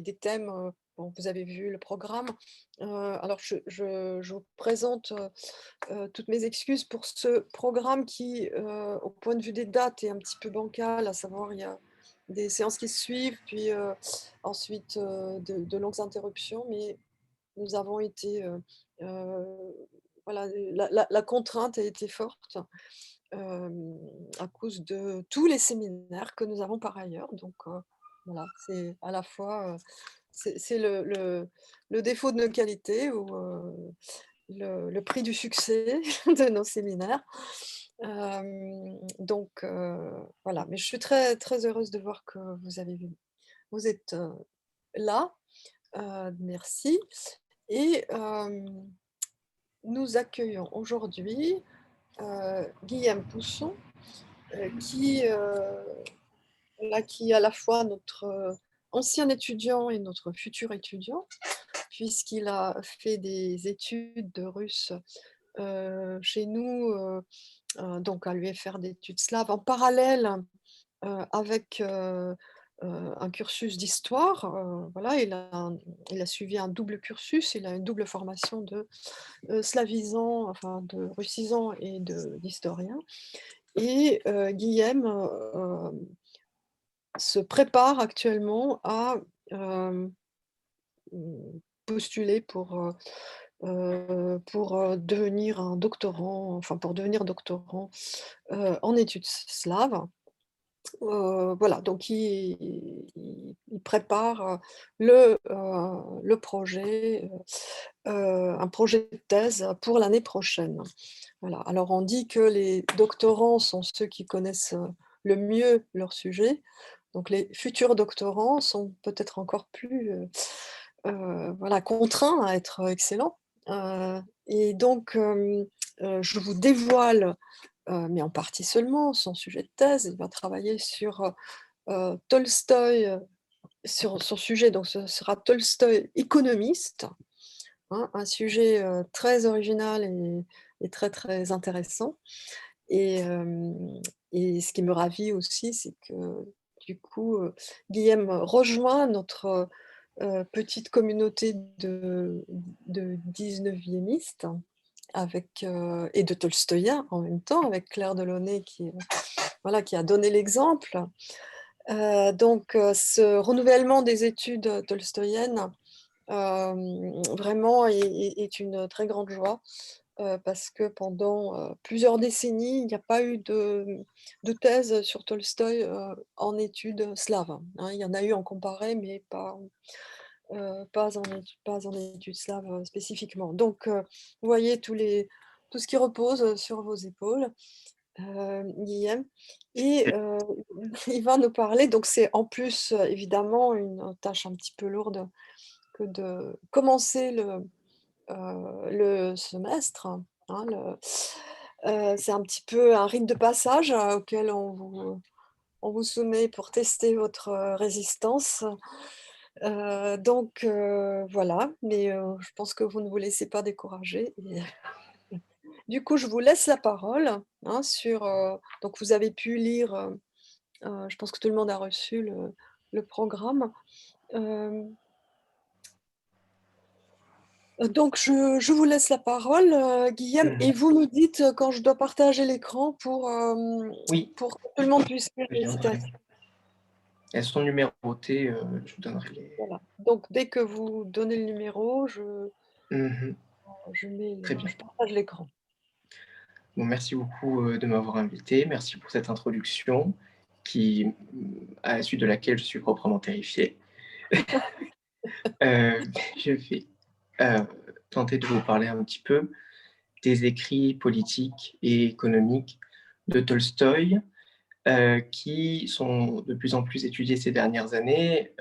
des thèmes. Bon, vous avez vu le programme. Alors, je vous présente toutes mes excuses pour ce programme qui, au point de vue des dates, est un petit peu bancal, à savoir il y a des séances qui se suivent, puis ensuite de longues interruptions, mais nous avons été, voilà, la contrainte a été forte, à cause de tous les séminaires que nous avons par ailleurs. Donc voilà, c'est à la fois, c'est le défaut de nos qualités ou le prix du succès de nos séminaires. Donc voilà, mais je suis très, très heureuse de voir que vous êtes, là, merci et nous accueillons aujourd'hui, Guillaume Pousson, qui, là, qui est à la fois notre, ancien étudiant et notre futur étudiant, puisqu'il a fait des études de russe, chez nous, donc à l'UFR d'études slaves en parallèle, avec, un cursus d'histoire, voilà, il a suivi un double cursus, il a une double formation de, slavisant, enfin de russisant et d'historien et Guillaume, se prépare actuellement à, hem, postuler pour, devenir un doctorant, enfin pour devenir doctorant, en études slaves. Voilà, donc il prépare, le projet, un projet de thèse pour l'année prochaine. Voilà, alors on dit que les doctorants sont ceux qui connaissent, le mieux leur sujet, donc les futurs doctorants sont peut-être encore plus, voilà, contraints à être excellents. Et donc je vous dévoile, mais en partie seulement, son sujet de thèse. Il va travailler sur, Tolstoï, sur son sujet, donc ce sera Tolstoï économiste, hein, un sujet, très original et très, très intéressant et ce qui me ravit aussi, c'est que du coup, Guillaume rejoint notre, petite communauté de 19e avec, et de tolstoïens en même temps, avec Claire Delaunay qui, voilà, qui a donné l'exemple. Donc ce renouvellement des études tolstoïennes, vraiment est une très grande joie, parce que pendant, plusieurs décennies, il n'y a pas eu de thèse sur Tolstoï, en études slaves, hein. Il y en a eu en comparé, mais pas en études slaves, spécifiquement. Donc vous voyez tout ce qui repose, sur vos épaules, Guillaume et il va nous parler donc c'est en plus, évidemment une tâche un petit peu lourde que de commencer le semestre, hein, c'est un petit peu un rite de passage, auquel on vous soumet pour tester votre, résistance. Donc voilà, mais je pense que vous ne vous laissez pas décourager et du coup, je vous laisse la parole, hein, sur, donc vous avez pu lire, je pense que tout le monde a reçu le programme. Hem, donc je vous laisse la parole, Guillaume et Mhm. vous me dites, quand je dois partager l'écran Oui, pour que tout le monde puisse lire je les viendrai. citations. Elles sont numérotées, je vous donnerai les. Voilà. Donc dès que vous donnez le numéro, Mhm. Très bien. je partage l'écran. Bon, merci beaucoup de m'avoir invité. Merci pour cette introduction à la suite de laquelle je suis proprement terrifié. Euh, je vais euh, tenter de vous parler un petit peu des écrits politiques et économiques de Tolstoï, qui sont de plus en plus étudiés ces dernières années.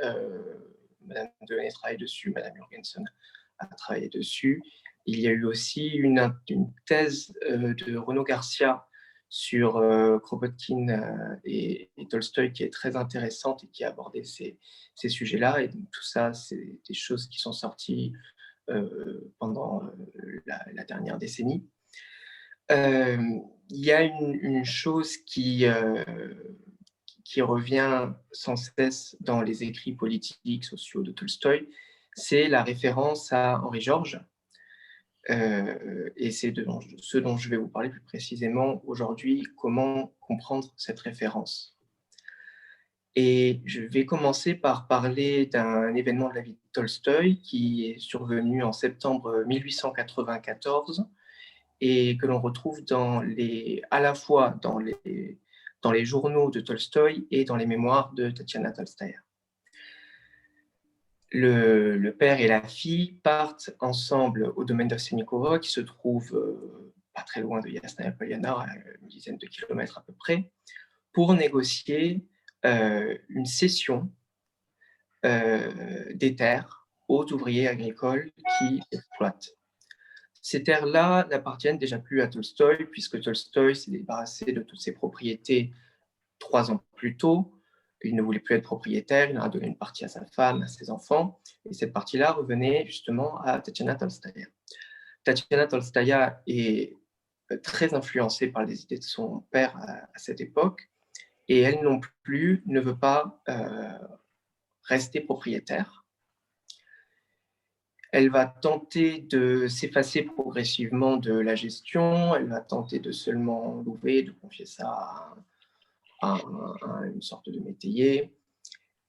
Madame Delaunay travaille dessus, Madame Jorgensen a travaillé dessus. Il y a eu aussi une thèse de Renaud Garcia sur Kropotkin et Tolstoï qui est très intéressante et qui a abordé ces sujets-là. Et donc, tout ça, c'est des choses qui sont sorties pendant la dernière décennie. Il y a une chose qui revient sans cesse dans les écrits politiques, sociaux de Tolstoï, c'est la référence à Henri Georges. Et c'est de ce dont je vais vous parler plus précisément aujourd'hui, comment comprendre cette référence. Et je vais commencer par parler d'un événement de la vie de Tolstoï qui est survenu en septembre 1894 et que l'on retrouve à la fois dans les journaux de Tolstoï et dans les mémoires de Tatiana Tolstaya. Le père et la fille partent ensemble au domaine d'Ovsennikovo, qui se trouve pas très loin de Yasnaya Polyana, à une dizaine de kilomètres à peu près, pour négocier une cession des terres aux ouvriers agricoles qui exploitent. Ces terres-là n'appartiennent déjà plus à Tolstoï, puisque Tolstoï s'est débarrassé de toutes ses propriétés 3 ans plus tôt. Il ne voulait plus être propriétaire, il en a donné une partie à sa femme, à ses enfants, et cette partie-là revenait justement à Tatiana Tolstaya. Tatiana Tolstaya est très influencée par les idées de son père à cette époque, et elle non plus ne veut pas rester propriétaire. Elle va tenter de s'effacer progressivement de la gestion, elle va tenter de seulement louer, de confier ça à une sorte de métayer,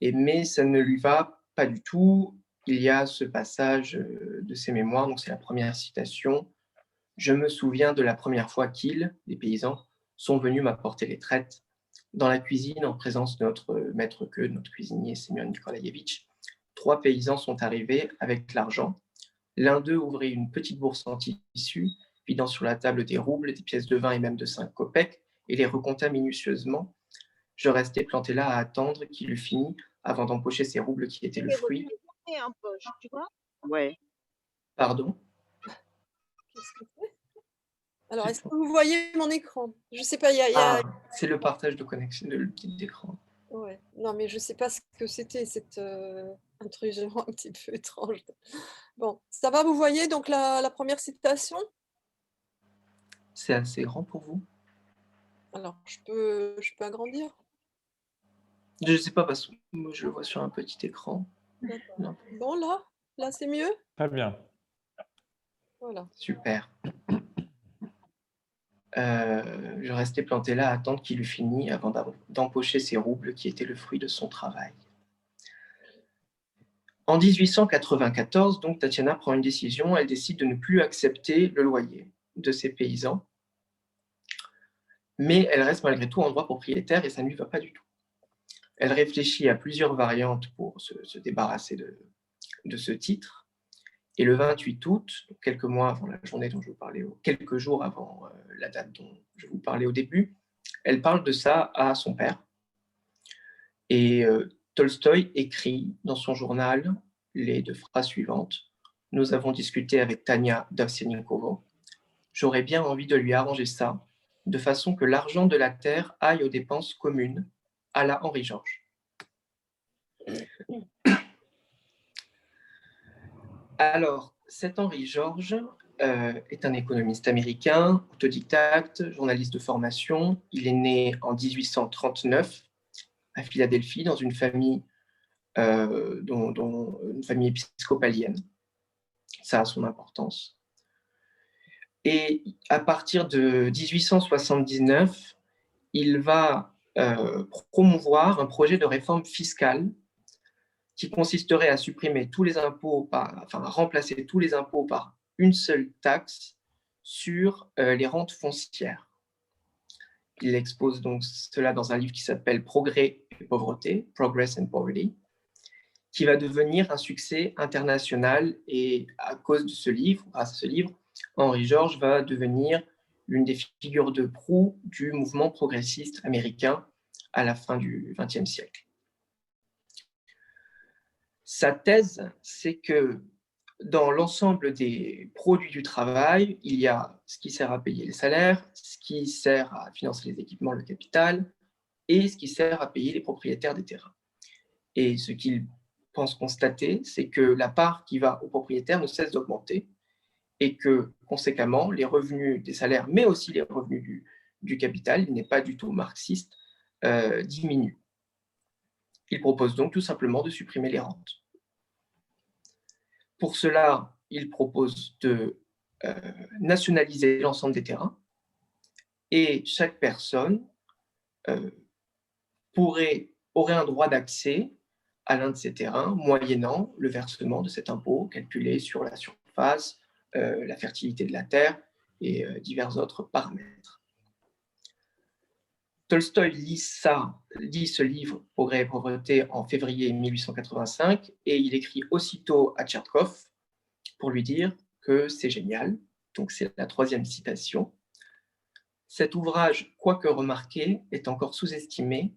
mais ça ne lui va pas du tout. Il y a ce passage de ses mémoires, donc c'est la première citation. « Je me souviens de la première fois qu'ils, les paysans, sont venus m'apporter les traites. Dans la cuisine, en présence de notre maître queux, notre cuisinier Semyon Nikolaïevitch, 3 paysans sont arrivés avec l'argent. L'un d'eux ouvrit une petite bourse en tissu, vidant sur la table des roubles, des pièces de 20 et même de 5 kopecks, et les recompta minutieusement. Je restais planté là à attendre qu'il eût fini avant d'empocher ces roubles qui étaient le fruit. » Ouais. Pardon? Qu'est-ce que c'est? Alors, est-ce que vous voyez mon écran? Je ne sais pas, c'est le partage de connexion d'écran. Ouais. Non, mais je ne sais pas ce que c'était, cette intrusion un petit peu étrange. Bon, ça va, vous voyez donc la première citation? C'est assez grand pour vous? Alors, je peux agrandir? Je ne sais pas, parce que moi je le vois sur un petit écran. D'accord. Bon, là c'est mieux? Très bien. Voilà. Super. Je restais planté là à attendre qu'il eût fini avant d'empocher ces roubles qui étaient le fruit de son travail. En 1894, donc, Tatiana prend une décision. Elle décide de ne plus accepter le loyer de ses paysans, mais elle reste malgré tout en droit propriétaire et ça ne lui va pas du tout. Elle réfléchit à plusieurs variantes pour se débarrasser de ce titre. Et le 28 août, quelques mois avant la journée dont je vous parlais, quelques jours avant la date dont je vous parlais au début, elle parle de ça à son père. Et Tolstoï écrit dans son journal les 2 phrases suivantes. « Nous avons discuté avec Tania Dovsennikovo. J'aurais bien envie de lui arranger ça, de façon que l'argent de la terre aille aux dépenses communes, à la Henri Georges. » Alors, cet Henri Georges est un économiste américain, autodidacte, journaliste de formation. Il est né en 1839 à Philadelphie dans une famille, une famille épiscopalienne. Ça a son importance. Et à partir de 1879, il va promouvoir un projet de réforme fiscale qui consisterait à supprimer tous les impôts, à remplacer tous les impôts par une seule taxe sur les rentes foncières. Il expose donc cela dans un livre qui s'appelle Progrès et pauvreté, Progress and Poverty, qui va devenir un succès international. Et à cause de ce livre, grâce à ce livre, Henri Georges va devenir l'une des figures de proue du mouvement progressiste américain à la fin du XXe siècle. Sa thèse, c'est que dans l'ensemble des produits du travail, il y a ce qui sert à payer les salaires, ce qui sert à financer les équipements, le capital, et ce qui sert à payer les propriétaires des terrains. Et ce qu'il pense constater, c'est que la part qui va aux propriétaires ne cesse d'augmenter et que, conséquemment, les revenus des salaires, mais aussi les revenus du capital, il n'est pas du tout marxiste, diminuent. Il propose donc tout simplement de supprimer les rentes. Pour cela, il propose de nationaliser l'ensemble des terrains et chaque personne aurait un droit d'accès à l'un de ces terrains, moyennant le versement de cet impôt calculé sur la surface, la fertilité de la terre et divers autres paramètres. Tolstoï lit ce livre, Progrès et pauvreté, en février 1885, et il écrit aussitôt à Tchertkov pour lui dire que c'est génial. Donc c'est la 3e citation. Cet ouvrage, quoique remarqué, est encore sous-estimé,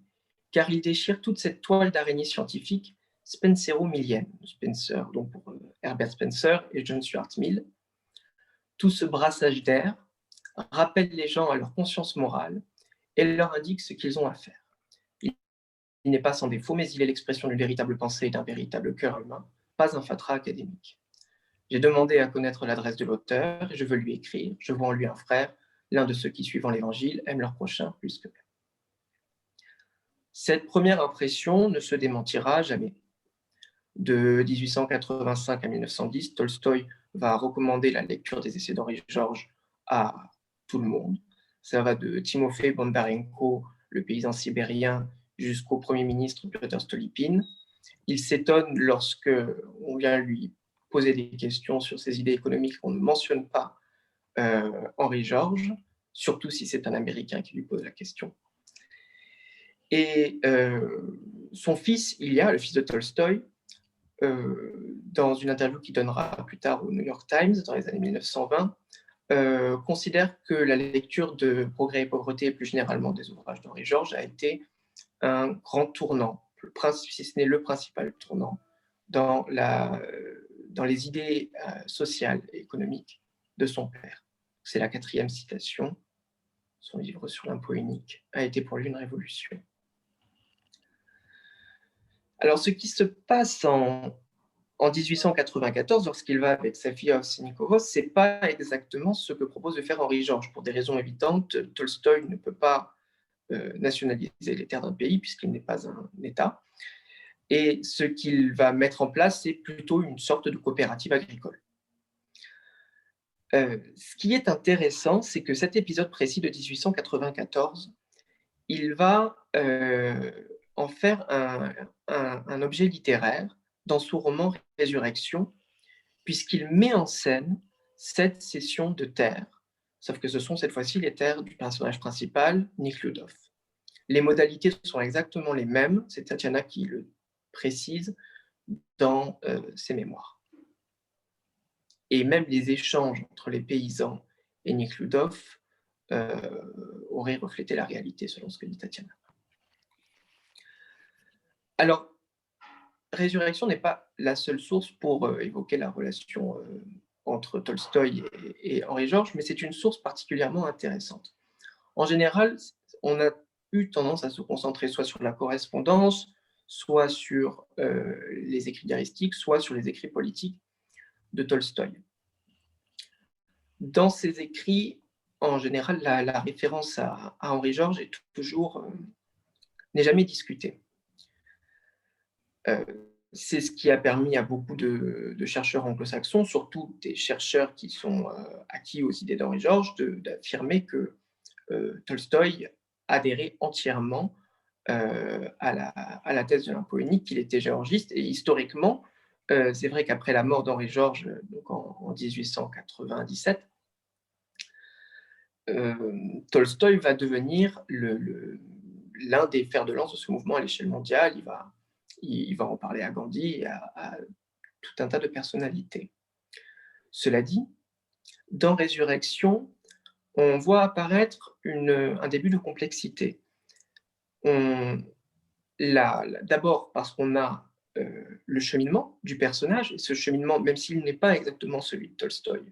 car il déchire toute cette toile d'araignée scientifique spencero-millienne, Spencer, donc pour Herbert Spencer et John Stuart Mill. Tout ce brassage d'air rappelle les gens à leur conscience morale et leur indique ce qu'ils ont à faire. Il n'est pas sans défaut, mais il est l'expression d'une véritable pensée et d'un véritable cœur humain, pas un fatras académique. J'ai demandé à connaître l'adresse de l'auteur et je veux lui écrire. Je vois en lui un frère, l'un de ceux qui, suivant l'Évangile, aiment leur prochain plus qu'eux-mêmes. Cette première impression ne se démentira jamais. De 1885 à 1910, Tolstoï va recommander la lecture des essais d'Henri Georges à tout le monde. Ça va de Timofey Bondarenko, le paysan sibérien, jusqu'au Premier ministre Piotr Stolypine. Il s'étonne lorsque on vient lui poser des questions sur ses idées économiques qu'on ne mentionne pas Henri Georges, surtout si c'est un Américain qui lui pose la question. Et son fils, Ilya, le fils de Tolstoï, dans une interview qu'il donnera plus tard au New York Times, dans les années 1920, considère que la lecture de Progrès et pauvreté, et plus généralement des ouvrages d'Henri Georges, a été un grand tournant, si ce n'est le principal tournant, dans les idées sociales et économiques de son père. C'est la 4e citation. Son livre sur l'impôt unique a été pour lui une révolution. Alors, ce qui se passe en 1894, lorsqu'il va avec sa fille Ovsyannikova, ce n'est pas exactement ce que propose de faire Henri Georges. Pour des raisons évidentes, Tolstoï ne peut pas nationaliser les terres d'un pays puisqu'il n'est pas un État. Et ce qu'il va mettre en place, c'est plutôt une sorte de coopérative agricole. Ce qui est intéressant, c'est que cet épisode précis de 1894, il va en faire un objet littéraire dans son roman Résurrection, puisqu'il met en scène cette cession de terres, sauf que ce sont cette fois-ci les terres du personnage principal, Nekhludoff. Les modalités sont exactement les mêmes, c'est Tatiana qui le précise dans ses mémoires. Et même les échanges entre les paysans et Nekhludoff auraient reflété la réalité, selon ce que dit Tatiana. Alors, Résurrection n'est pas la seule source pour évoquer la relation entre Tolstoï et Henri Georges, mais c'est une source particulièrement intéressante. En général, on a eu tendance à se concentrer soit sur la correspondance, soit sur les écrits diaristiques, soit sur les écrits politiques de Tolstoï. Dans ces écrits, en général, la référence à Henri Georges est n'est jamais discutée. C'est ce qui a permis à beaucoup de chercheurs anglo-saxons, surtout des chercheurs qui sont acquis aux idées d'Henri Georges, d'affirmer que Tolstoï adhérait entièrement à la thèse de l'impôt unique, qu'il était géorgiste. Et historiquement, c'est vrai qu'après la mort d'Henri Georges, donc en 1897, Tolstoï va devenir l'un des fers de lance de ce mouvement à l'échelle mondiale. Il va en parler à Gandhi et à tout un tas de personnalités. Cela dit, dans Résurrection, on voit apparaître un début de complexité. D'abord parce qu'on a le cheminement du personnage, et ce cheminement, même s'il n'est pas exactement celui de Tolstoï,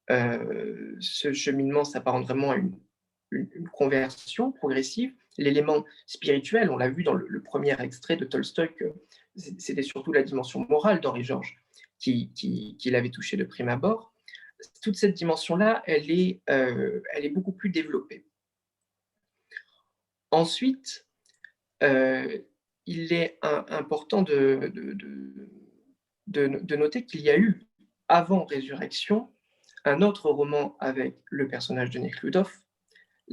ce cheminement s'apparente vraiment à une conversion progressive. L'élément spirituel, on l'a vu dans le premier extrait de Tolstoï, que c'était surtout la dimension morale d'Henri Georges qui l'avait touché de prime abord. Toute cette dimension-là, elle est beaucoup plus développée. Ensuite, il est important de noter qu'il y a eu, avant Résurrection, un autre roman avec le personnage de Nekhludov,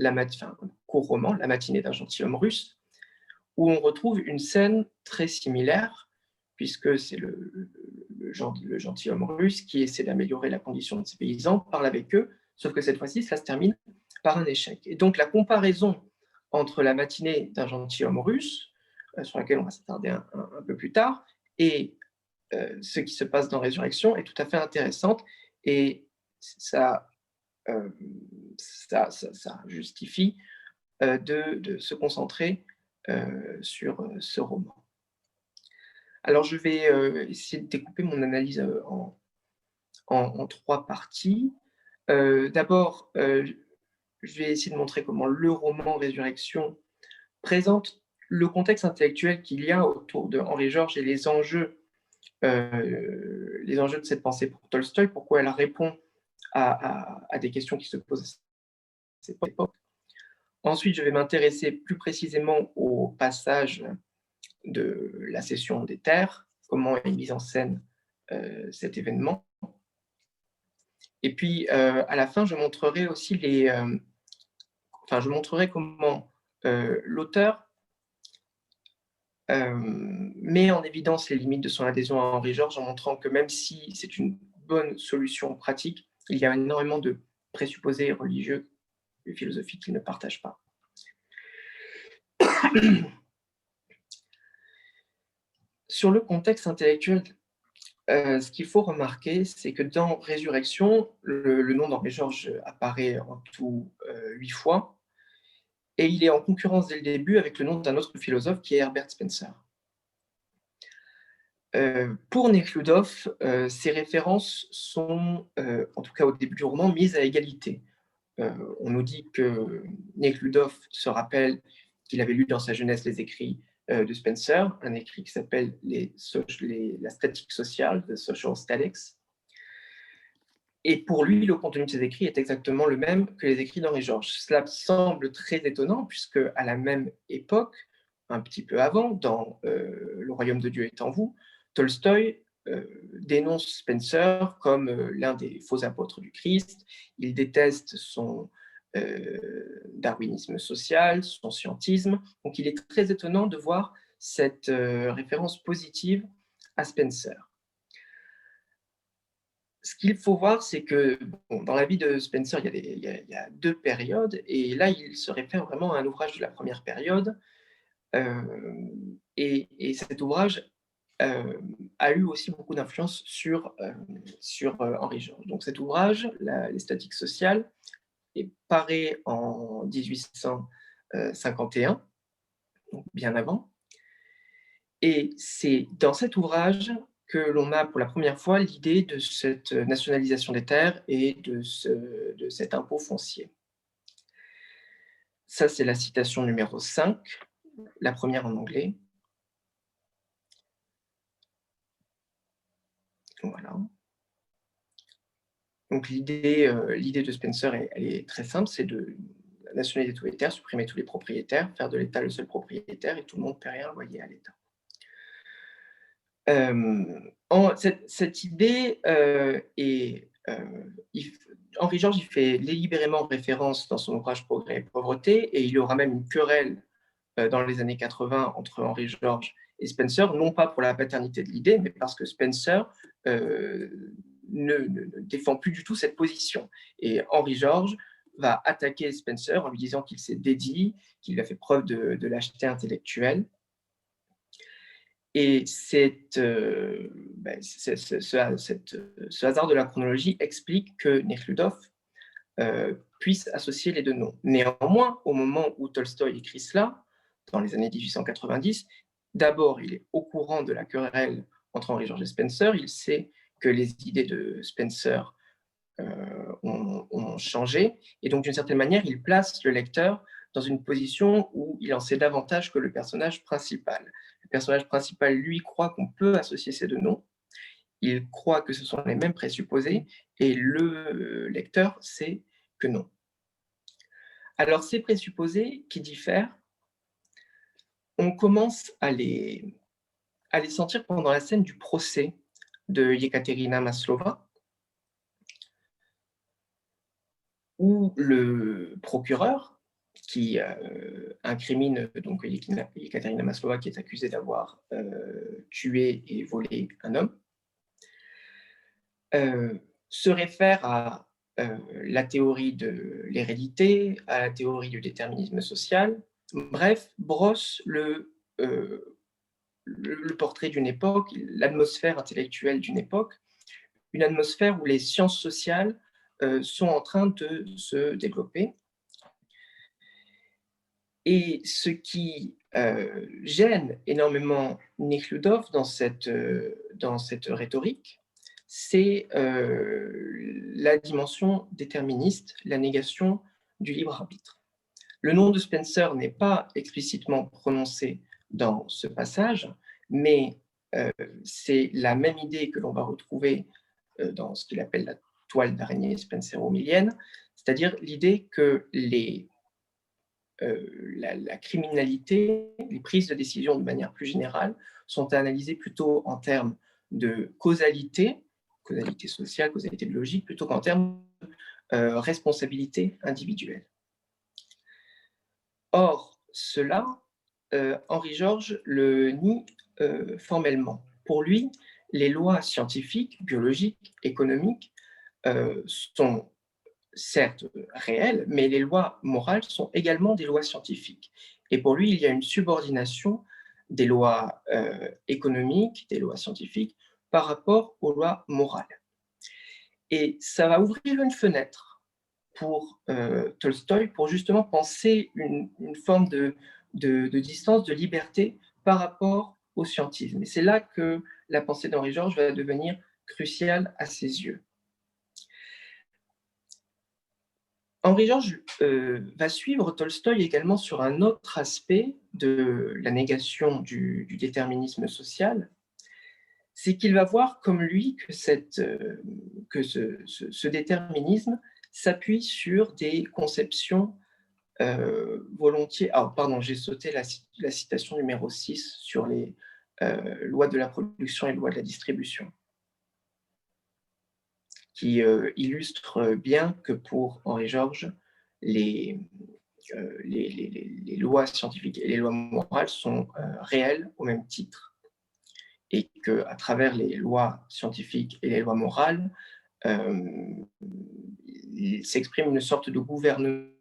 enfin, un court roman, La matinée d'un gentilhomme russe, où on retrouve une scène très similaire, puisque c'est le gentilhomme russe qui essaie d'améliorer la condition de ses paysans, parle avec eux, sauf que cette fois-ci, cela se termine par un échec. Et donc la comparaison entre La matinée d'un gentilhomme russe, sur laquelle on va s'attarder un peu plus tard, et ce qui se passe dans Résurrection est tout à fait intéressante, et ça, euh, ça justifie de se concentrer sur ce roman. Alors je vais essayer de découper mon analyse en trois parties. D'abord, je vais essayer de montrer comment le roman Résurrection présente le contexte intellectuel qu'il y a autour de Henri Georges et les enjeux de cette pensée pour Tolstoï, pourquoi elle répond à des questions qui se posent à cette époque. Ensuite, je vais m'intéresser plus précisément au passage de la cession des terres, comment est mise en scène cet événement. Et puis, à la fin, je montrerai aussi je montrerai comment l'auteur met en évidence les limites de son adhésion à Henri Georges en montrant que même si c'est une bonne solution pratique, il y a énormément de présupposés religieux et philosophiques qu'il ne partage pas. Sur le contexte intellectuel, ce qu'il faut remarquer, c'est que dans Résurrection, le nom d'Henri Georges apparaît en tout 8 fois, et il est en concurrence dès le début avec le nom d'un autre philosophe qui est Herbert Spencer. Pour Nekhludov, ces références sont, en tout cas au début du roman, mises à égalité. On nous dit que Nekhludov se rappelle qu'il avait lu dans sa jeunesse les écrits de Spencer, un écrit qui s'appelle La statique sociale, The Social Statics. Et pour lui, le contenu de ces écrits est exactement le même que les écrits d'Henri Georges. Cela semble très étonnant, puisque à la même époque, un petit peu avant, dans Le royaume de Dieu est en vous, Tolstoï dénonce Spencer comme l'un des faux apôtres du Christ. Il déteste son darwinisme social, son scientisme. Donc il est très étonnant de voir cette référence positive à Spencer. Ce qu'il faut voir, c'est que dans la vie de Spencer, il y a deux périodes, et là, il se réfère vraiment à un ouvrage de la première période. Et cet ouvrage a eu aussi beaucoup d'influence sur Henri Georges. Donc cet ouvrage, Les statiques sociales, est paru en 1851, donc bien avant. Et c'est dans cet ouvrage que l'on a pour la première fois l'idée de cette nationalisation des terres et de cet impôt foncier. Ça, c'est la citation numéro 5, la première en anglais. Voilà. Donc l'idée de Spencer, elle est très simple, c'est de nationaliser tous les terres, supprimer tous les propriétaires, faire de l'État le seul propriétaire et tout le monde ne paie rien loyer à l'État. Cette idée Henri Georges y fait délibérément référence dans son ouvrage Progrès et pauvreté, et il y aura même une querelle dans les années 80 entre Henri Georges et Spencer, non pas pour la paternité de l'idée, mais parce que Spencer ne défend plus du tout cette position. Et Henri Georges va attaquer Spencer en lui disant qu'il s'est dédié, qu'il a fait preuve de lâcheté intellectuelle. Et ce hasard de la chronologie explique que Nekhludov puisse associer les deux noms. Néanmoins, au moment où Tolstoï écrit cela, dans les années 1890, d'abord, il est au courant de la querelle entre Henri Georges et Spencer. Il sait que les idées de Spencer ont changé. Et donc, d'une certaine manière, il place le lecteur dans une position où il en sait davantage que le personnage principal. Le personnage principal, lui, croit qu'on peut associer ces deux noms. Il croit que ce sont les mêmes présupposés, et le lecteur sait que non. Alors, ces présupposés qui diffèrent, on commence à les sentir pendant la scène du procès de Yekaterina Maslova, où le procureur qui incrimine donc Yekaterina Maslova, qui est accusée d'avoir tué et volé un homme, se réfère à la théorie de l'hérédité, à la théorie du déterminisme social, bref, brosse le portrait d'une époque, l'atmosphère intellectuelle d'une époque, une atmosphère où les sciences sociales sont en train de se développer. Et ce qui gêne énormément Nekhludov dans cette rhétorique, c'est la dimension déterministe, la négation du libre arbitre. Le nom de Spencer n'est pas explicitement prononcé dans ce passage, mais c'est la même idée que l'on va retrouver dans ce qu'il appelle la toile d'araignée spenceromilienne, c'est-à-dire l'idée que la criminalité, les prises de décision de manière plus générale, sont analysées plutôt en termes de causalité sociale, causalité biologique, plutôt qu'en termes de responsabilité individuelle. Or, cela, Henri Georges le nie formellement. Pour lui, les lois scientifiques, biologiques, économiques sont certes réelles, mais les lois morales sont également des lois scientifiques. Et pour lui, il y a une subordination des lois économiques, des lois scientifiques, par rapport aux lois morales. Et ça va ouvrir une fenêtre pour Tolstoï, pour justement penser une forme de distance, de liberté par rapport au scientisme. Et c'est là que la pensée d'Henri Georges va devenir cruciale à ses yeux. Henri Georges va suivre Tolstoï également sur un autre aspect de la négation du déterminisme social, c'est qu'il va voir comme lui que ce déterminisme s'appuie sur des conceptions volontiers... Ah, pardon, j'ai sauté la citation numéro 6 sur les lois de la production et lois de la distribution, qui illustre bien que pour Henri Georges, les lois scientifiques et les lois morales sont réelles au même titre, et qu'à travers les lois scientifiques et les lois morales, il s'exprime une sorte de gouvernement.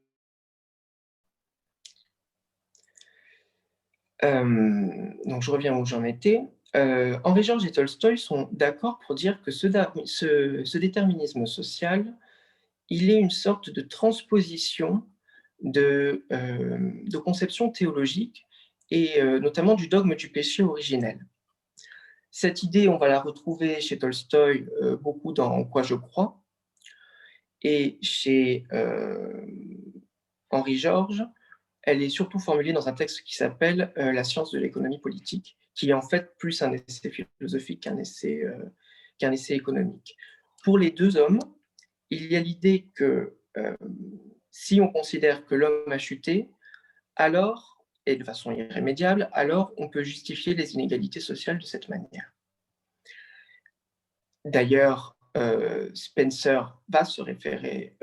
Donc je reviens où j'en étais. Henri Georges et Tolstoï sont d'accord pour dire que ce déterminisme social, il est une sorte de transposition de conceptions théologiques et notamment du dogme du péché originel. Cette idée, on va la retrouver chez Tolstoï beaucoup dans En quoi je crois, et chez Henri Georges, elle est surtout formulée dans un texte qui s'appelle La science de l'économie politique, qui est en fait plus un essai philosophique qu'un essai économique. Pour les deux hommes, il y a l'idée que si on considère que l'homme a chuté, alors, et de façon irrémédiable, alors on peut justifier les inégalités sociales de cette manière. D'ailleurs, Spencer va se référer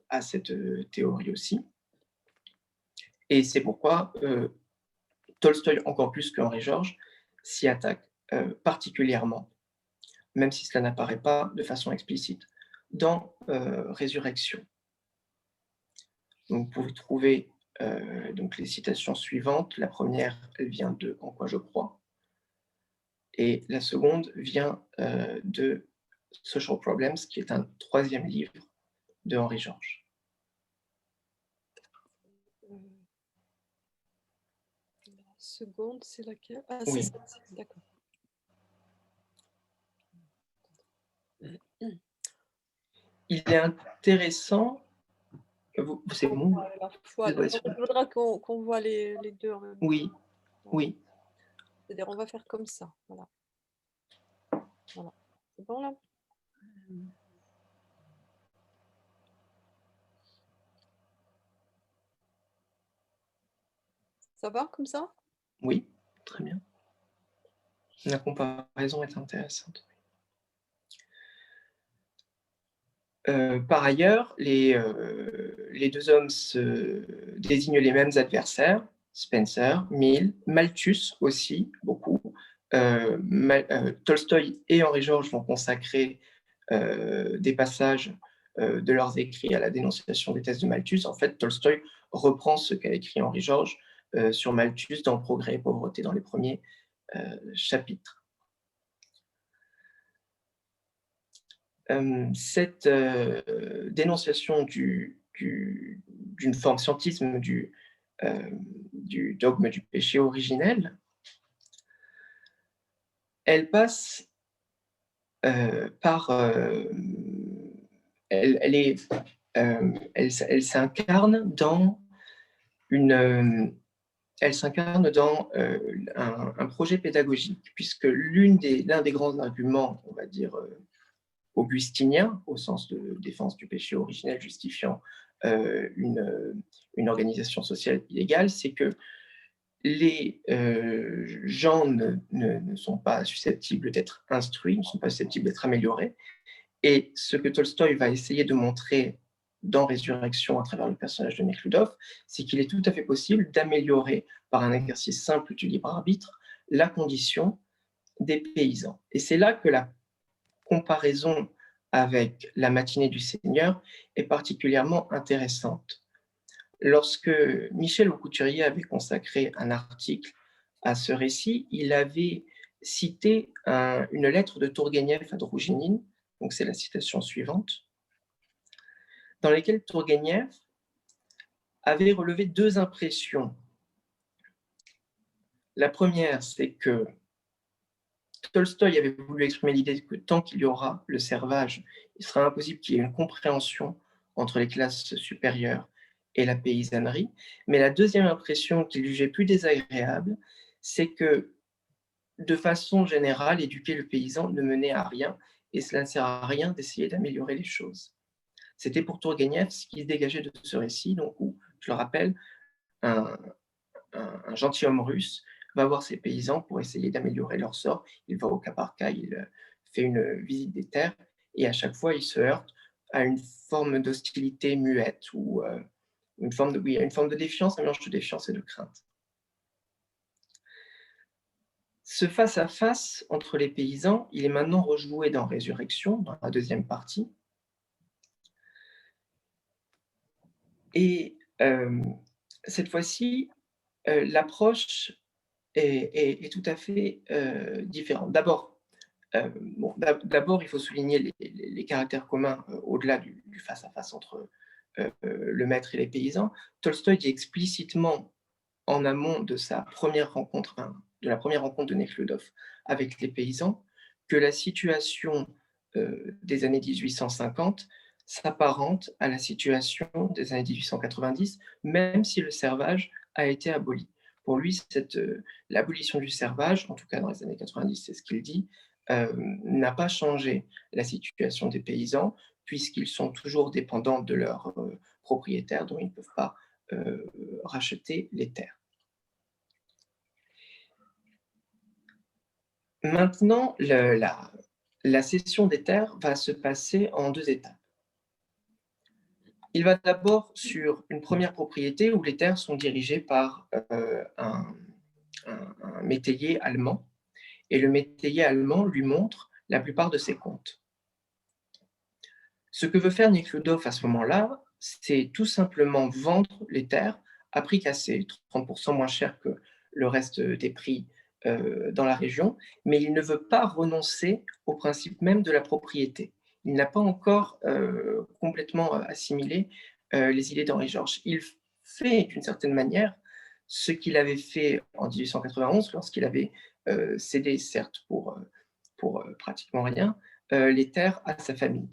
à cette théorie aussi. Et c'est pourquoi Tolstoï, encore plus qu'Henri Georges, s'y attaque particulièrement, même si cela n'apparaît pas de façon explicite, dans Résurrection. Donc, vous pouvez trouver donc les citations suivantes. La première, elle vient de En quoi je crois, et la seconde vient de Social Problems, qui est un troisième livre de Henri Georges. La seconde, c'est laquelle? Ah, oui. c'est ça, d'accord. Il est intéressant. C'est bon. Il faudra qu'on voit les deux en même temps. Oui, oui. C'est-à-dire, on va faire comme ça. Voilà. Voilà. C'est bon là? Ça va comme ça? Oui, très bien. La comparaison est intéressante. Par ailleurs, les 2 hommes se désignent les mêmes adversaires, Spencer, Mill, Malthus aussi, beaucoup. Tolstoï et Henri-Georges vont consacrer, des passages, de leurs écrits à la dénonciation des thèses de Malthus. En fait, Tolstoï reprend ce qu'a écrit Henri-Georges, sur Malthus dans Progrès et pauvreté, dans les premiers, chapitres. Cette dénonciation d'une forme scientisme du dogme du péché originel, elle passe par, elle est, elle s'incarne dans une, elle s'incarne dans un projet pédagogique, puisque l'un des grands arguments, on va dire, augustinien, au sens de défense du péché originel justifiant une organisation sociale illégale, c'est que les gens ne sont pas susceptibles d'être instruits, ne sont pas susceptibles d'être améliorés. Et ce que Tolstoï va essayer de montrer dans Résurrection à travers le personnage de Nekhludov, c'est qu'il est tout à fait possible d'améliorer par un exercice simple du libre arbitre la condition des paysans. Et c'est là que la comparaison avec la matinée du Seigneur est particulièrement intéressante. Lorsque Michel Aucouturier avait consacré un article à ce récit, il avait cité une lettre de Tourguenieff à Droujinine, donc c'est la citation suivante, dans laquelle Tourguenieff avait relevé deux impressions. La première, c'est que Tolstoï avait voulu exprimer l'idée que tant qu'il y aura le servage, il sera impossible qu'il y ait une compréhension entre les classes supérieures et la paysannerie. Mais la deuxième impression qu'il jugeait plus désagréable, c'est que, de façon générale, éduquer le paysan ne menait à rien, et cela ne sert à rien d'essayer d'améliorer les choses. C'était pour Tourguenieff ce qui se dégageait de ce récit, donc où, je le rappelle, un, un gentilhomme russe va voir ses paysans pour essayer d'améliorer leur sort. Il va au cas par cas, il fait une visite des terres et à chaque fois, il se heurte à une forme d'hostilité muette ou une forme de défiance, un mélange de défiance et de crainte. Ce face-à-face entre les paysans, il est maintenant rejoué dans Résurrection, dans la deuxième partie. Et cette fois-ci, l'approche est tout à fait différente. D'abord, il faut souligner les caractères communs au-delà du face-à-face entre le maître et les paysans. Tolstoï dit explicitement en amont de sa première rencontre, de la première rencontre de Nekhludov avec les paysans, que la situation des années 1850 s'apparente à la situation des années 1890, même si le servage a été aboli. Pour lui, l'abolition du servage, en tout cas dans les années 90, c'est ce qu'il dit, n'a pas changé la situation des paysans, puisqu'ils sont toujours dépendants de leurs propriétaires, dont ils ne peuvent pas racheter les terres. Maintenant, la cession des terres va se passer en deux étapes. Il va d'abord sur une première propriété où les terres sont dirigées par un métayer allemand, et le métayer allemand lui montre la plupart de ses comptes. Ce que veut faire Nekhludov à ce moment-là, c'est tout simplement vendre les terres à prix cassé, 30% moins cher que le reste des prix dans la région, mais il ne veut pas renoncer au principe même de la propriété. Il n'a pas encore complètement assimilé les idées d'Henri Georges. Il fait d'une certaine manière ce qu'il avait fait en 1891 lorsqu'il avait cédé, certes pour pratiquement rien, les terres à sa famille.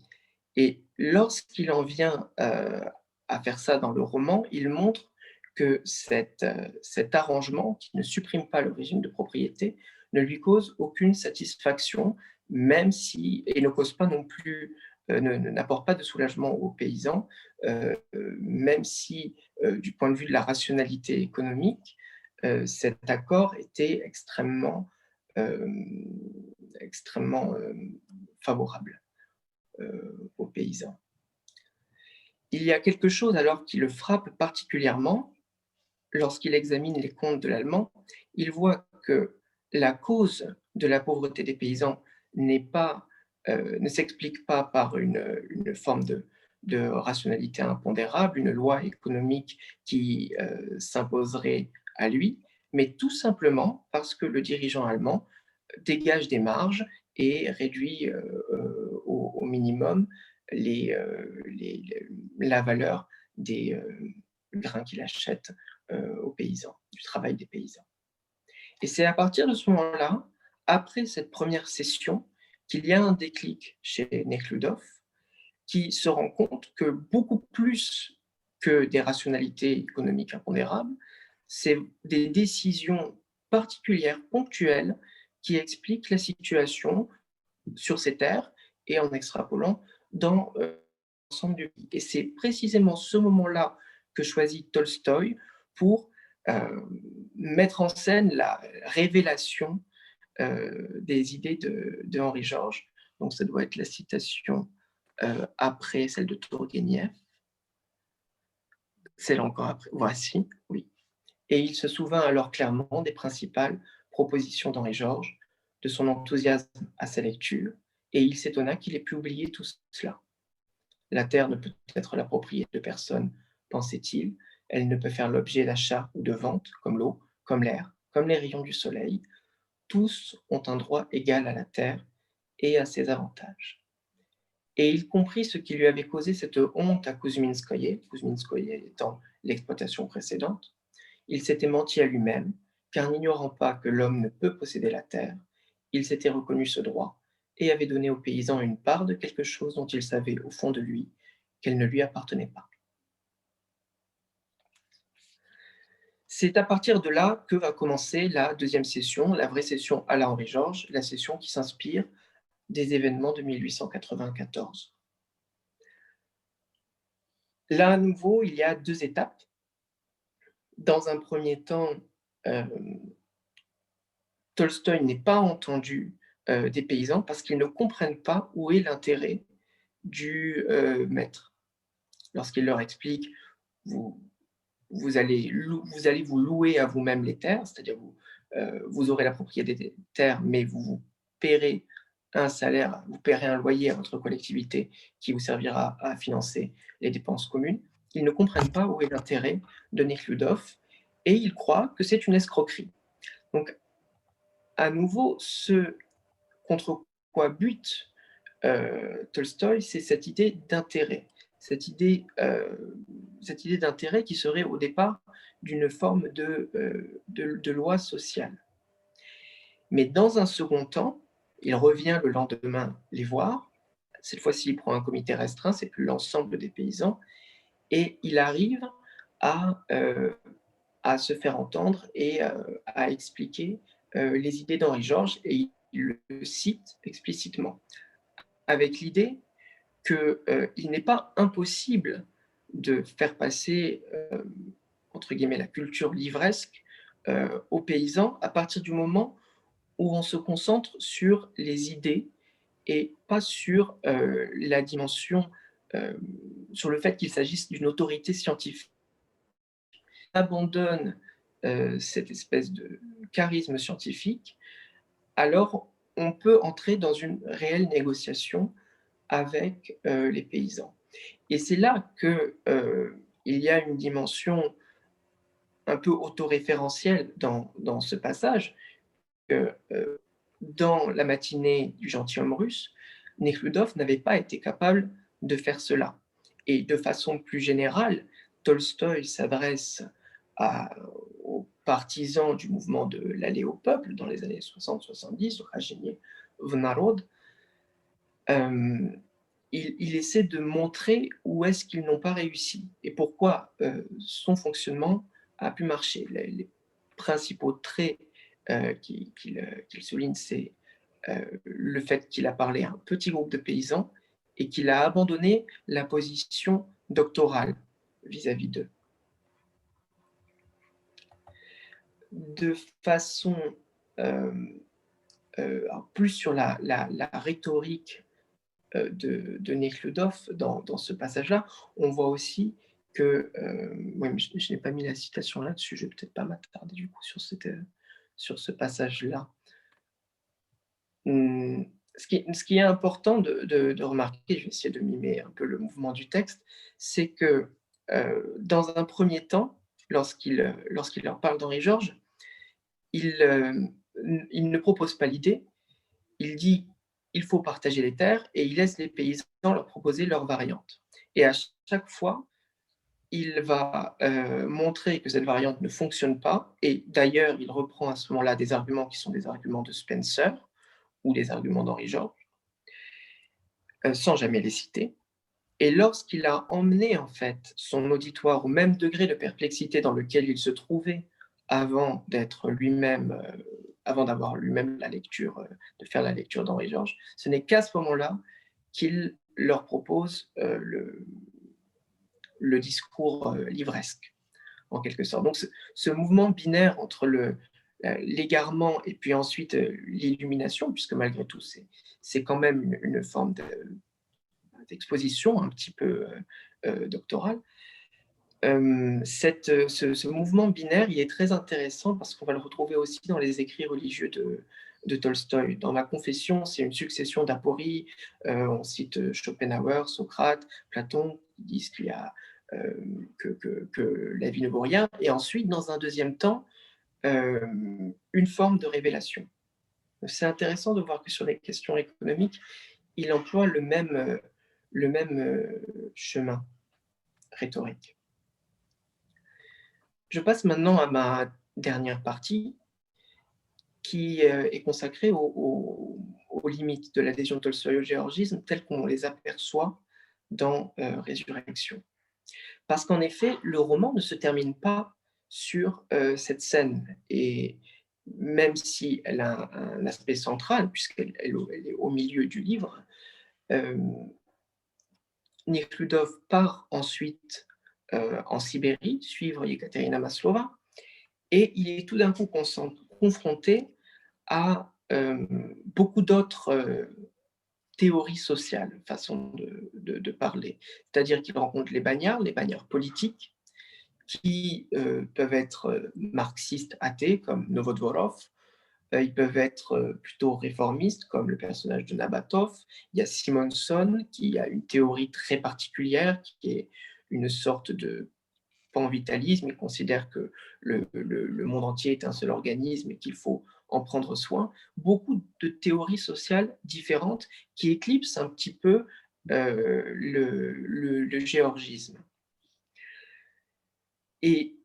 Et lorsqu'il en vient à faire ça dans le roman, il montre que cet arrangement, qui ne supprime pas le régime de propriété, ne lui cause aucune satisfaction, même si, et ne cause pas non plus, n'apporte pas de soulagement aux paysans, même si, du point de vue de la rationalité économique, cet accord était extrêmement favorable aux paysans. Il y a quelque chose alors qui le frappe particulièrement lorsqu'il examine les comptes de l'Allemand. Il voit que la cause de la pauvreté des paysans ne s'explique pas par une forme de rationalité impondérable, une loi économique qui s'imposerait à lui, mais tout simplement parce que le dirigeant allemand dégage des marges et réduit au minimum la valeur des grains qu'il achète aux paysans, du travail des paysans. Et c'est à partir de ce moment-là, après cette première session, qu'il y a un déclic chez Nekhludoff, qui se rend compte que beaucoup plus que des rationalités économiques impondérables, c'est des décisions particulières, ponctuelles, qui expliquent la situation sur ces terres et en extrapolant dans l'ensemble du pays. Et c'est précisément ce moment-là que choisit Tolstoï pour mettre en scène la révélation des idées de Henri Georges. Donc ça doit être la citation après celle de Tourguenieff. Celle encore après, voici, oui. Et il se souvint alors clairement des principales propositions d'Henri Georges, de son enthousiasme à sa lecture, et il s'étonna qu'il ait pu oublier tout cela. La terre ne peut être la propriété de personne, pensait-il, elle ne peut faire l'objet d'achat ou de vente, comme l'eau, comme l'air, comme les rayons du soleil. Tous ont un droit égal à la terre et à ses avantages. Et il comprit ce qui lui avait causé cette honte à Kuzminskoye étant l'exploitation précédente. Il s'était menti à lui-même, car n'ignorant pas que l'homme ne peut posséder la terre, il s'était reconnu ce droit et avait donné aux paysans une part de quelque chose dont il savait au fond de lui qu'elle ne lui appartenait pas. C'est à partir de là que va commencer la deuxième session, la vraie session à la Henri Georges, la session qui s'inspire des événements de 1894. Là, à nouveau, il y a deux étapes. Dans un premier temps, Tolstoï n'est pas entendu des paysans parce qu'ils ne comprennent pas où est l'intérêt du maître. Lorsqu'il leur explique, vous, vous allez vous louer à vous-même les terres, c'est-à-dire vous aurez la propriété des terres, mais vous paierez un salaire, vous paierez un loyer à votre collectivité qui vous servira à financer les dépenses communes. Ils ne comprennent pas où est l'intérêt de Nekhludoff et ils croient que c'est une escroquerie. Donc, à nouveau, ce contre quoi bute Tolstoï, c'est cette idée d'intérêt, cette idée d'intérêt qui serait au départ d'une forme de loi sociale. Mais dans un second temps, il revient le lendemain les voir. Cette fois-ci, il prend un comité restreint, c'est plus l'ensemble des paysans, et il arrive à se faire entendre et à expliquer les idées d'Henri Georges, et il le cite explicitement, avec l'idée qu'il n'est pas impossible de faire passer, entre guillemets, la culture livresque aux paysans à partir du moment où on se concentre sur les idées et pas sur la dimension, sur le fait qu'il s'agisse d'une autorité scientifique. On abandonne cette espèce de charisme scientifique, alors on peut entrer dans une réelle négociation avec les paysans. Et c'est là qu'il y a une dimension un peu autoréférentielle dans ce passage, que dans la matinée du gentilhomme russe, Nekhludoff n'avait pas été capable de faire cela. Et de façon plus générale, Tolstoï s'adresse aux partisans du mouvement de l'aller au peuple dans les années 60-70, au Rajenie v Narod. Il essaie de montrer où est-ce qu'ils n'ont pas réussi et pourquoi son fonctionnement a pu marcher. Les principaux traits qu'il souligne, c'est le fait qu'il a parlé à un petit groupe de paysans et qu'il a abandonné la position doctorale vis-à-vis d'eux. de façon, hem, alors plus sur la rhétorique de Nekhludov dans ce passage-là, on voit aussi que, ouais, mais je n'ai pas mis la citation là-dessus, je vais peut-être pas m'attarder du coup sur ce passage-là. Mmh, ce qui est important de remarquer, je vais essayer de mimer un peu le mouvement du texte, c'est que, dans un premier temps, lorsqu'il leur parle d'Henri Georges, il ne propose pas l'idée, il dit: «Il faut partager les terres» et il laisse les paysans leur proposer leurs variantes et à chaque fois, il va, montrer que cette variante ne fonctionne pas et d'ailleurs, il reprend à ce moment-là des arguments qui sont des arguments de Spencer ou des arguments d'Henri Georges, sans jamais les citer et lorsqu'il a emmené, en fait, son auditoire au même degré de perplexité dans lequel il se trouvait avant d'avoir lui-même la lecture, de faire la lecture d'Henri Georges, ce n'est qu'à ce moment-là qu'il leur propose, le discours, livresque, en quelque sorte. Donc ce mouvement binaire entre l'égarement et puis ensuite, l'illumination, puisque malgré tout c'est quand même une forme d'exposition un petit peu, doctorale. Ce mouvement binaire, il est très intéressant parce qu'on va le retrouver aussi dans les écrits religieux de Tolstoï. Dans Ma Confession, c'est une succession d'apories. On cite Schopenhauer, Socrate, Platon, qui disent qu'il y a, que la vie ne vaut rien. Et ensuite, dans un deuxième temps, une forme de révélation. C'est intéressant de voir que sur les questions économiques, il emploie le même chemin rhétorique. Je passe maintenant à ma dernière partie qui est consacrée aux limites de l'adhésion de Tolstoï au géorgisme telles qu'on les aperçoit dans Résurrection. Parce qu'en effet, le roman ne se termine pas sur cette scène et même si elle a un aspect central puisqu'elle est au milieu du livre, euh, Nekhludov part ensuite en Sibérie suivre Yekaterina Maslova et il est tout d'un coup confronté à beaucoup d'autres théories sociales, façon de parler. C'est-à-dire qu'il rencontre les bagnards politiques, qui peuvent être marxistes athées, comme Novodvorov, ils peuvent être plutôt réformistes, comme le personnage de Nabatov. Il y a Simonson, qui a une théorie très particulière, qui est une sorte de pan-vitalisme. Il considère que le monde entier est un seul organisme et qu'il faut en prendre soin. Beaucoup de théories sociales différentes qui éclipsent un petit peu le géorgisme. Et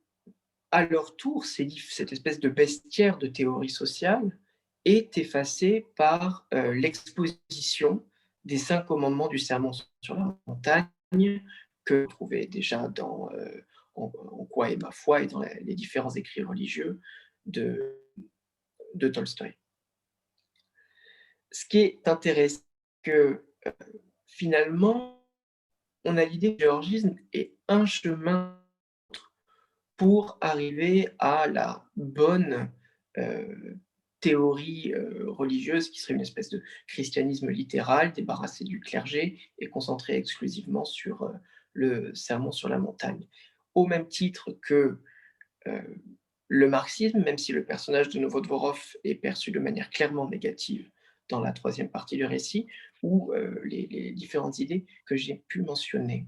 à leur tour, cette espèce de bestiaire de théorie sociale est effacée par l'exposition des 5 commandements du Sermon sur la montagne que vous trouvez déjà dans En quoi est ma foi et dans les différents écrits religieux de, de Tolstoï. Ce qui est intéressant, c'est que finalement, on a l'idée que le géorgisme est un chemin pour arriver à la bonne théorie religieuse qui serait une espèce de christianisme littéral, débarrassé du clergé et concentré exclusivement sur le sermon sur la montagne. Au même titre que le marxisme, même si le personnage de Novodvorov est perçu de manière clairement négative dans la troisième partie du récit, ou les différentes idées que j'ai pu mentionner.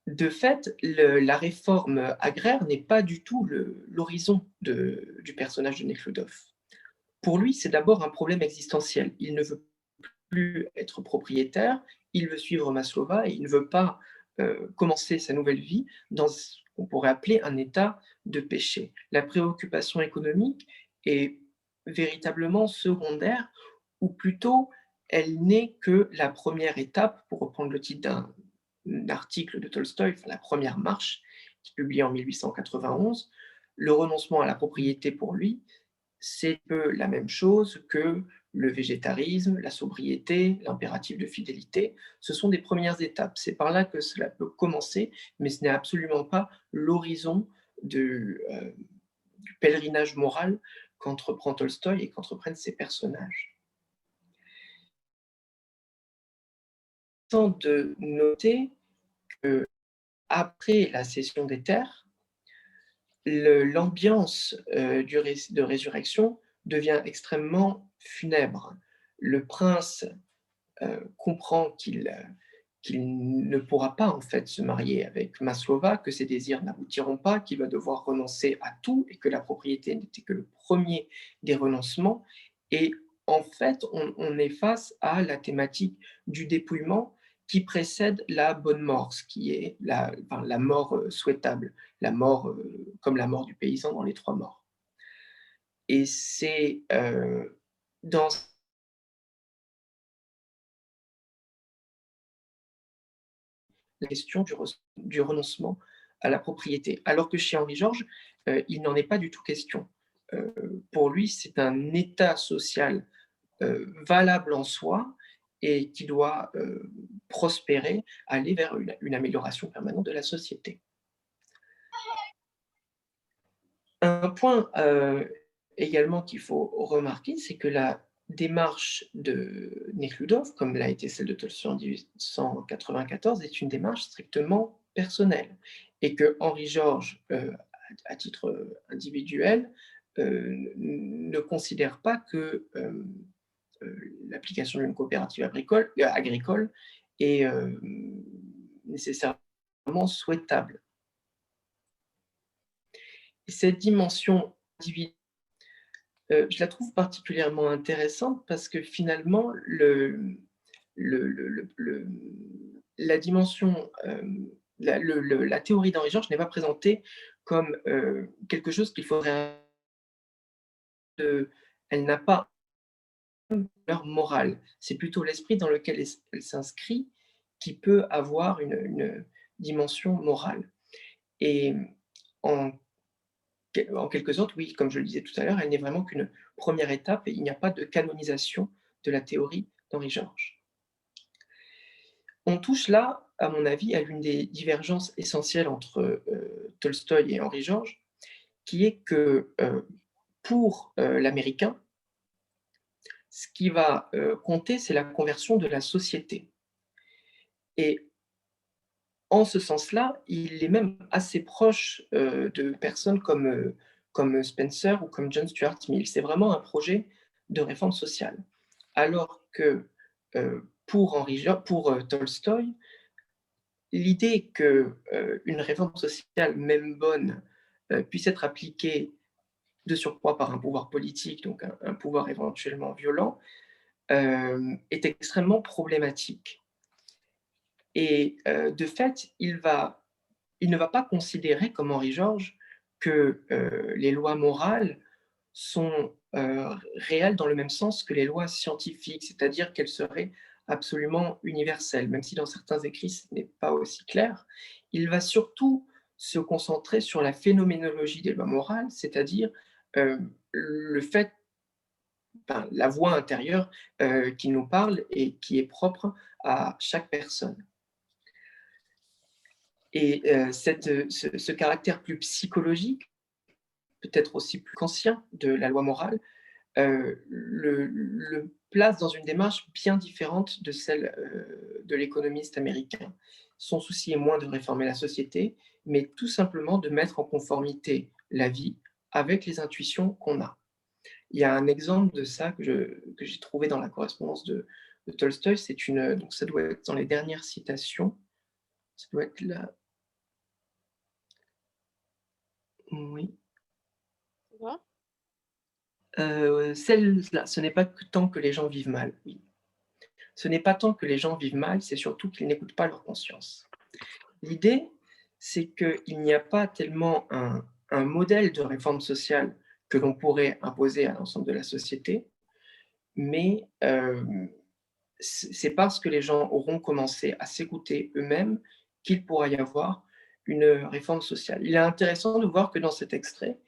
De fait, la réforme agraire n'est pas du tout l'horizon du personnage de Nekhludov. Pour lui, c'est d'abord un problème existentiel. Il ne veut plus être propriétaire, il veut suivre Maslova et il ne veut pas commencer sa nouvelle vie dans ce qu'on pourrait appeler un état de péché. La préoccupation économique est véritablement secondaire, ou plutôt elle n'est que la première étape, pour reprendre le titre d'un article de Tolstoï, La première marche, qui est publié en 1891. Le renoncement à la propriété pour lui, c'est peu la même chose que le végétarisme, la sobriété, l'impératif de fidélité. Ce sont des premières étapes. C'est par là que cela peut commencer, mais ce n'est absolument pas l'horizon du pèlerinage moral qu'entreprend Tolstoï et qu'entreprennent ses personnages. Important de noter qu'après la cession des terres, l'ambiance de résurrection devient extrêmement funèbre. Le prince comprend qu'il ne pourra pas en fait se marier avec Maslova, que ses désirs n'aboutiront pas, qu'il va devoir renoncer à tout et que la propriété n'était que le premier des renoncements. Et en fait, on est face à la thématique du dépouillement qui précède la bonne mort, ce qui est la mort souhaitable, la mort comme la mort du paysan dans les trois morts. Et c'est dans la question du renoncement à la propriété. Alors que chez Henri-Georges, il n'en est pas du tout question. Pour lui, c'est un état social valable en soi et qui doit prospérer, aller vers une amélioration permanente de la société. Un point également qu'il faut remarquer, c'est que la démarche de Nekhludov, comme l'a été celle de Tolstoï en 1894, est une démarche strictement personnelle et que Henri-Georges, à titre individuel, ne considère pas que l'application d'une coopérative agricole est nécessairement souhaitable. Et cette dimension individuelle, je la trouve particulièrement intéressante parce que finalement, la dimension, la théorie d'Henri-Georges n'est pas présentée comme quelque chose qu'il faudrait. Elle n'a pas une valeur morale. C'est plutôt l'esprit dans lequel elle s'inscrit qui peut avoir une dimension morale. Et en quelque sorte, oui, comme je le disais tout à l'heure, elle n'est vraiment qu'une première étape et il n'y a pas de canonisation de la théorie d'Henri-Georges. On touche là, à mon avis, à l'une des divergences essentielles entre Tolstoï et Henri-Georges, qui est que pour l'Américain, ce qui va compter, c'est la conversion de la société. Et en ce sens-là, il est même assez proche de personnes comme Spencer ou comme John Stuart Mill. C'est vraiment un projet de réforme sociale. Alors que pour Tolstoï, l'idée qu'une réforme sociale, même bonne, puisse être appliquée de surcroît par un pouvoir politique, donc un pouvoir éventuellement violent, est extrêmement problématique. Et de fait, il ne va pas considérer, comme Henri-Georges, que les lois morales sont réelles dans le même sens que les lois scientifiques, c'est-à-dire qu'elles seraient absolument universelles, même si dans certains écrits ce n'est pas aussi clair. Il va surtout se concentrer sur la phénoménologie des lois morales, c'est-à-dire le fait, la voix intérieure qui nous parle et qui est propre à chaque personne. Et ce caractère plus psychologique, peut-être aussi plus qu'ancien de la loi morale, le place dans une démarche bien différente de celle de l'économiste américain. Son souci est moins de réformer la société, mais tout simplement de mettre en conformité la vie avec les intuitions qu'on a. Il y a un exemple de ça que j'ai trouvé dans la correspondance de Tolstoï, donc ça doit être dans les dernières citations, ça doit être là. Oui. Celle-là, ce n'est pas tant que les gens vivent mal, oui. Ce n'est pas tant que les gens vivent mal, c'est surtout qu'ils n'écoutent pas leur conscience. L'idée, c'est qu'il n'y a pas tellement un modèle de réforme sociale que l'on pourrait imposer à l'ensemble de la société, mais c'est parce que les gens auront commencé à s'écouter eux-mêmes qu'il pourra y avoir une réforme sociale. Il est intéressant de voir que dans cet extrait,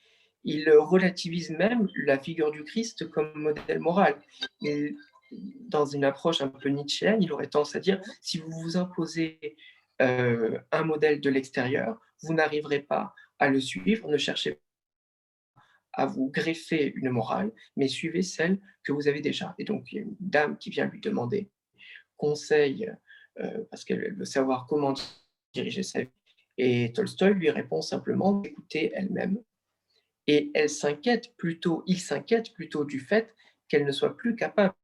il relativise même la figure du Christ comme modèle moral. Et dans une approche un peu nietzschéenne, il aurait tendance à dire, si vous vous imposez un modèle de l'extérieur, vous n'arriverez pas à le suivre, ne cherchez à vous greffer une morale, mais suivez celle que vous avez déjà. Et donc, il y a une dame qui vient lui demander conseil, parce qu'elle veut savoir comment diriger sa vie. Et Tolstoï lui répond simplement d'écouter elle-même. Et il s'inquiète plutôt du fait qu'elle ne soit plus capable.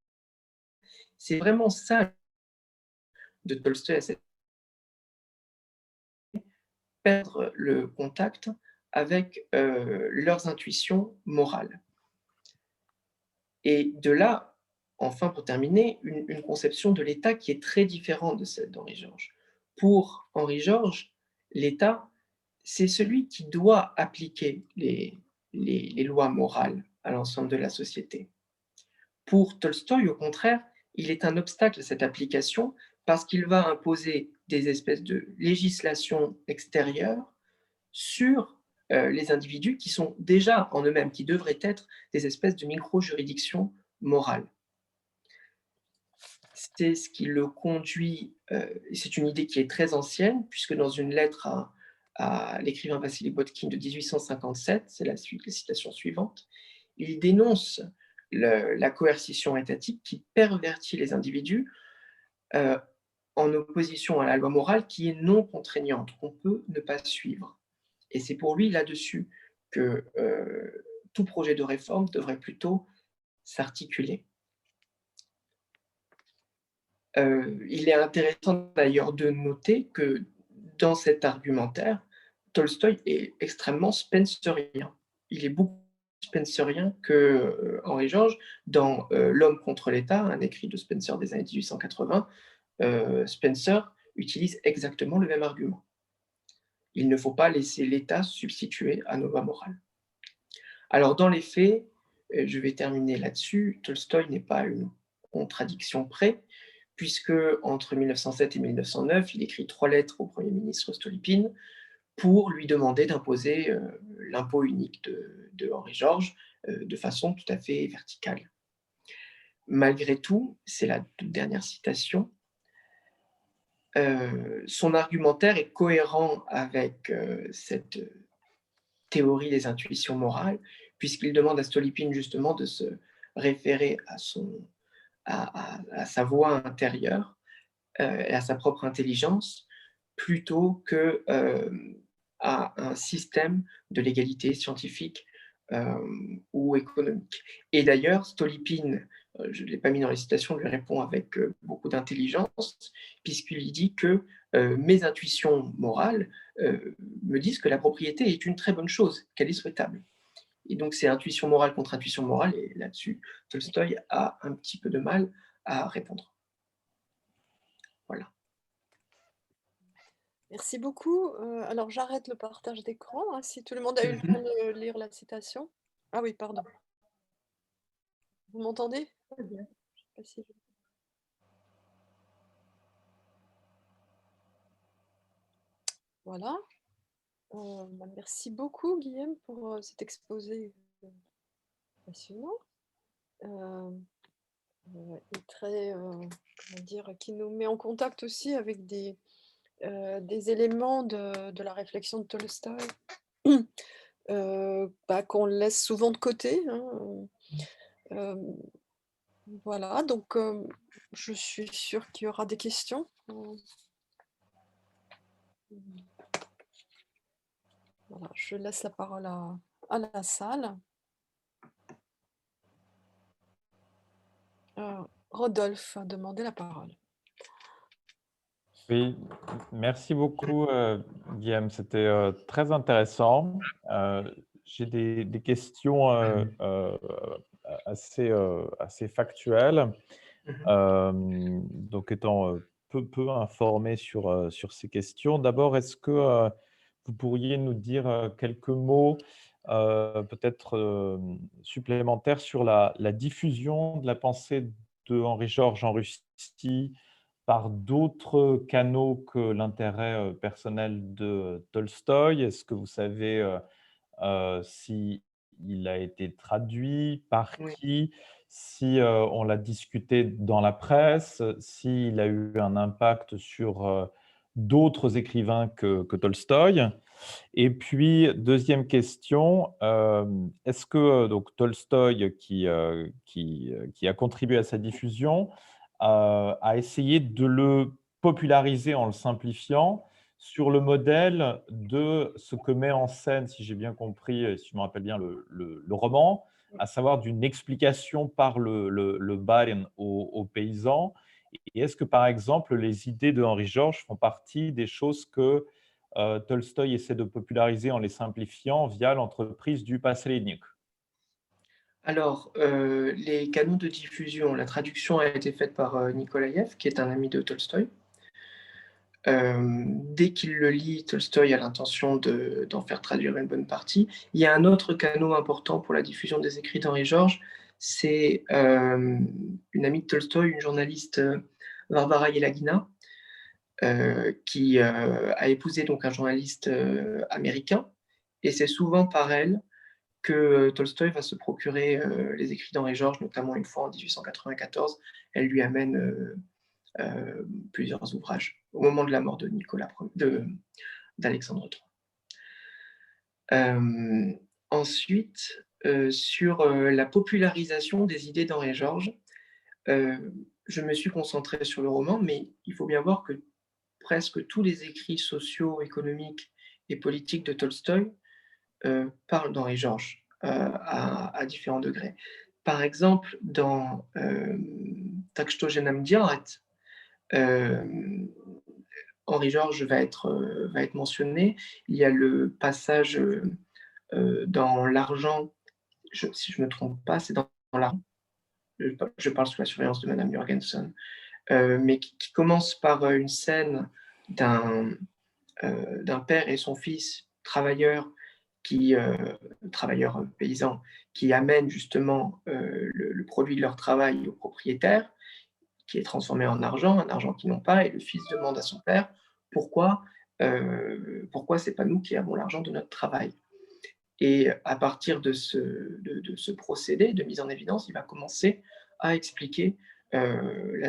C'est vraiment ça de Tolstoï à cette perdre le contact avec leurs intuitions morales. Et de là, enfin pour terminer, une conception de l'État qui est très différente de celle d'Henri Georges. Pour Henri Georges, l'État, c'est celui qui doit appliquer les lois morales à l'ensemble de la société. Pour Tolstoï, au contraire, il est un obstacle à cette application parce qu'il va imposer des espèces de législations extérieures sur les individus qui sont déjà en eux-mêmes, qui devraient être des espèces de micro-juridictions morales. C'est ce qui le conduit, et c'est une idée qui est très ancienne, puisque dans une lettre à l'écrivain Vassili Botkin de 1857, c'est la citation suivante, il dénonce la coercition étatique qui pervertit les individus euh, en opposition à la loi morale qui est non contraignante, qu'on peut ne pas suivre. Et c'est pour lui là-dessus que tout projet de réforme devrait plutôt s'articuler. Il est intéressant d'ailleurs de noter que dans cet argumentaire, Tolstoï est extrêmement spencerien. Il est beaucoup plus spencerien que Henri Georges. Dans L'homme contre l'État, un écrit de Spencer des années 1880, Spencer utilise exactement le même argument. Il ne faut pas laisser l'État substituer à nos lois morales. Alors dans les faits, je vais terminer là-dessus, Tolstoï n'est pas une contradiction près, puisque entre 1907 et 1909, il écrit 3 lettres au Premier ministre Stolypine pour lui demander d'imposer l'impôt unique de Henri Georges de façon tout à fait verticale. Malgré tout, c'est la toute dernière citation, son argumentaire est cohérent avec cette théorie des intuitions morales, puisqu'il demande à Stolypine justement de se référer à sa voix intérieure et à sa propre intelligence, plutôt que à un système de l'égalité scientifique ou économique. Et d'ailleurs, Stolypine, je ne l'ai pas mis dans les citations, lui répond avec beaucoup d'intelligence, puisqu'il dit que mes intuitions morales me disent que la propriété est une très bonne chose, qu'elle est souhaitable. Et donc, c'est intuition morale contre intuition morale, et là-dessus, Tolstoï a un petit peu de mal à répondre. Voilà. Merci beaucoup. Alors j'arrête le partage d'écran, hein, si tout le monde a eu le temps de lire la citation. Ah oui, pardon. Vous m'entendez? Très bien. Je sais pas si je- Voilà. Merci beaucoup, Guillaume, pour cet exposé passionnant. Et très, comment dire, qui nous met en contact aussi avec des éléments de la réflexion de Tolstoï, qu'on laisse souvent de côté, hein. Euh, voilà, donc je suis sûre qu'il y aura des questions. Voilà, je laisse la parole à la salle. Rodolphe a demandé la parole. Oui, merci beaucoup, Guillaume. C'était très intéressant. J'ai des questions assez factuelles. Donc, étant peu informé sur ces questions, d'abord, est-ce que vous pourriez nous dire quelques mots peut-être supplémentaires sur la diffusion de la pensée de Henri Georges en Russie par d'autres canaux que l'intérêt personnel de Tolstoï? Est-ce que vous savez si il a été traduit, par Oui. qui, si on l'a discuté dans la presse, s'il a eu un impact sur d'autres écrivains que Tolstoï? Et puis, deuxième question, est-ce que donc Tolstoï, qui a contribué à sa diffusion, a essayé de le populariser en le simplifiant sur le modèle de ce que met en scène, si j'ai bien compris, et si je me rappelle bien le roman, à savoir d'une explication par le barin aux paysans. Et est-ce que, par exemple, les idées de Henri Georges font partie des choses que Tolstoï essaie de populariser en les simplifiant via l'entreprise du посредник? Alors, les canaux de diffusion, la traduction a été faite par Nikolaïev, qui est un ami de Tolstoï. Dès qu'il le lit, Tolstoï a l'intention d'en faire traduire une bonne partie. Il y a un autre canal important pour la diffusion des écrits d'Henri Georges, c'est une amie de Tolstoï, une journaliste, Varvara Yelagina, qui a épousé donc un journaliste américain, et c'est souvent par elle que Tolstoï va se procurer les écrits d'Henri Georges, notamment une fois en 1894, elle lui amène plusieurs ouvrages au moment de la mort de d'Alexandre III. Ensuite, sur la popularisation des idées d'Henri Georges, je me suis concentré sur le roman, mais il faut bien voir que presque tous les écrits sociaux, économiques et politiques de Tolstoï parlent d'Henri Georges à différents degrés. Par exemple, dans Tak što že nám dělat, Henri Georges va être mentionné. Il y a le passage dans l'argent, si je ne me trompe pas, c'est dans l'argent. Je parle sous la surveillance de Madame Jorgensen, mais qui commence par une scène d'un père et son fils travailleurs travailleurs paysans, qui amènent justement le produit de leur travail au propriétaire, qui est transformé en argent, un argent qu'ils n'ont pas, et le fils demande à son père pourquoi, pourquoi c'est pas nous qui avons l'argent de notre travail. Et à partir de ce procédé de mise en évidence, il va commencer à expliquer la